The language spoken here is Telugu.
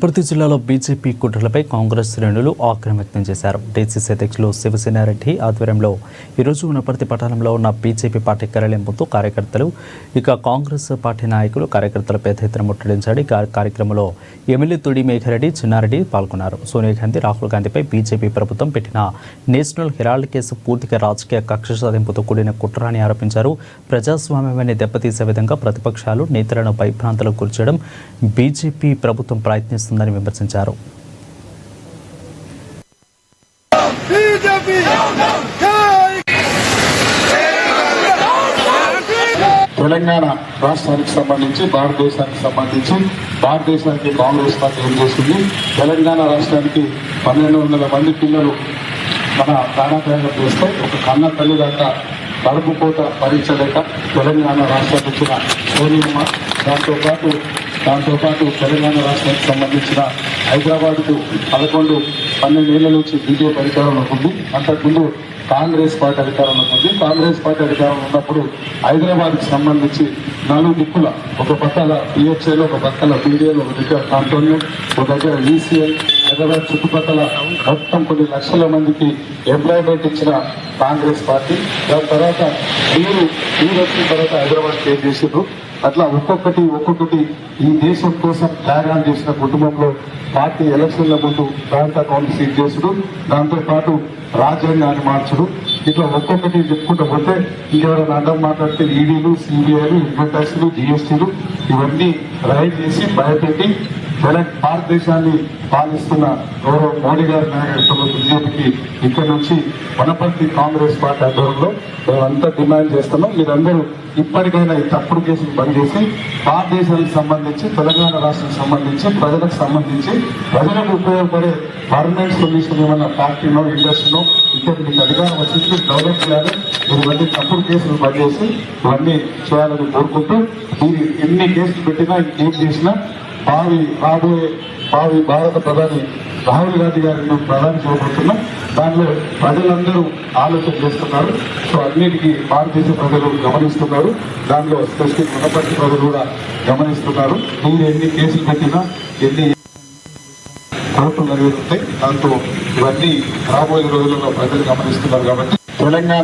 ప్రతి జిల్లాలో బీజేపీ కుట్రలపై కాంగ్రెస్ శ్రేణులు ఆగ్రహం వ్యక్తం చేశారు. డీసీసీ అధ్యక్షులు శివసేనారెడ్డి ఆధ్వర్యంలో ఈరోజు వనపర్తి పట్టణంలో ఉన్న బీజేపీ పార్టీ కార్యాలయం ముందు కార్యకర్తలు కాంగ్రెస్ పార్టీ నాయకులు కార్యకర్తలు పెద్ద ఎత్తున ముట్టడించారు. కార్యక్రమంలో ఎమ్మెల్యే తుడి మేఘారెడ్డి, చిన్నారెడ్డి పాల్గొన్నారు. సోనియా గాంధీ, రాహుల్ గాంధీపై బీజేపీ ప్రభుత్వం పెట్టిన నేషనల్ హెరాల్డ్ కేసు పూర్తిగా రాజకీయ కక్ష సాధింపుతో కూడిన కుట్ర అని ఆరోపించారు. ప్రజాస్వామ్యాన్ని దెబ్బతీసే విధంగా ప్రతిపక్షాలు నేతలను భయభ్రాంతులకు గురిచేయడం బీజేపీ ప్రభుత్వం ప్రయత్నిస్తుందని విమర్శించారు. తెలంగాణ రాష్ట్రానికి సంబంధించి భారతదేశానికి కాంగ్రెస్ పార్టీ ఏం చేస్తుంది? తెలంగాణ రాష్ట్రానికి 1200 మంది పిల్లలు మన ప్రాణత్యాగం చేస్తే ఒక కన్న తల్లి దాకా కడుపు కోత భరించలేక తెలంగాణ రాష్ట్రానికి ఇచ్చిన సోనియమ్మ, దాంతోపాటు తెలంగాణ రాష్ట్రానికి సంబంధించిన హైదరాబాద్కు 11-12 ఏళ్ల నుంచి బీజేపీ అధికారంలో ఉంది. అంతకుముందు కాంగ్రెస్ పార్టీ అధికారంలో ఉంది. కాంగ్రెస్ పార్టీ అధికారంలో ఉన్నప్పుడు హైదరాబాద్కి సంబంధించి 4 దిక్కుల, ఒక పక్కల పిహెచ్ఏలో, ఒక పక్కల పీడిఏలో, ఒక దగ్గర కాంటోన్మెంట్, ఒక దగ్గర ఈసీఐ, హైదరాబాద్ చుట్టుపక్కల మొత్తం కొన్ని లక్షల మందికి ఎంప్లాయ్మెంట్ ఇచ్చిన కాంగ్రెస్ పార్టీ. దాని తర్వాత మీరు వచ్చిన తర్వాత హైదరాబాద్కి ఏం చేసిండ్రు? అట్లా ఒక్కొక్కటి ఈ దేశం కోసం త్యాగాలు చేసిన కుటుంబంలో పార్టీ ఎలక్షన్ల ముందు బ్యాంక్ అకౌంట్ సీజ్ చేసుడు, దాంతోపాటు రాజ్యాంగాన్ని మార్చుడు, ఇట్లా ఒక్కొక్కటి చెప్పుకుంటూ పోతే ఇంకెవరైనా అడ్డం మాట్లాడితే ఈడీలు, సిబిఐలు, ఇన్కమ్ ట్యాక్స్లు, జిఎస్టీలు ఇవన్నీ రైడ్ చేసి భయపెట్టి భారతదేశాన్ని పాలిస్తున్న గౌరవ మోడీ గారి నాయకత్వంలో బీజేపీకి ఇక్కడ నుంచి వనపర్తి కాంగ్రెస్ పార్టీ ఆధ్వర్యంలో మేమంతా డిమాండ్ చేస్తున్నాం. మీరందరూ ఇప్పటికైనా ఈ తప్పుడు కేసులు బంద్ చేసి భారతదేశానికి సంబంధించి, తెలంగాణ రాష్ట్రానికి సంబంధించి, ప్రజలకు సంబంధించి, ప్రజలకు ఉపయోగపడే పర్మనెంట్ సొల్యూషన్ ఏమన్నా ఫ్యాక్టరీనో, ఇండస్ట్రీనో ఇక్కడ మీకు అధికారం వచ్చి డెవలప్ చేయాలి. మీరు ఇవన్నీ తప్పుడు కేసులు బంద్ చేసి ఇవన్నీ చేయాలని కోరుకుంటూ, మీరు ఎన్ని కేసులు పెట్టినా, ఇంకేం చేసినా భావి భారత ప్రధాని రాహుల్ గాంధీ గారిని ప్రధాని చేయబోతున్నాం. దానిలో ప్రజలందరూ ఆలోచన చేస్తున్నారు. సో అన్నిటికీ భారతదేశ ప్రజలు గమనిస్తున్నారు. దానిలో స్పెసిఫిక్ వనపర్తి ప్రజలు కూడా గమనిస్తున్నారు. మీరు ఎన్ని కేసులు పెట్టినా, ఎన్ని కోర్టులు నెరవేరుతాయి, దాంతో ఇవన్నీ రాబోయే రోజుల్లో ప్రజలు గమనిస్తున్నారు. కాబట్టి తెలంగాణ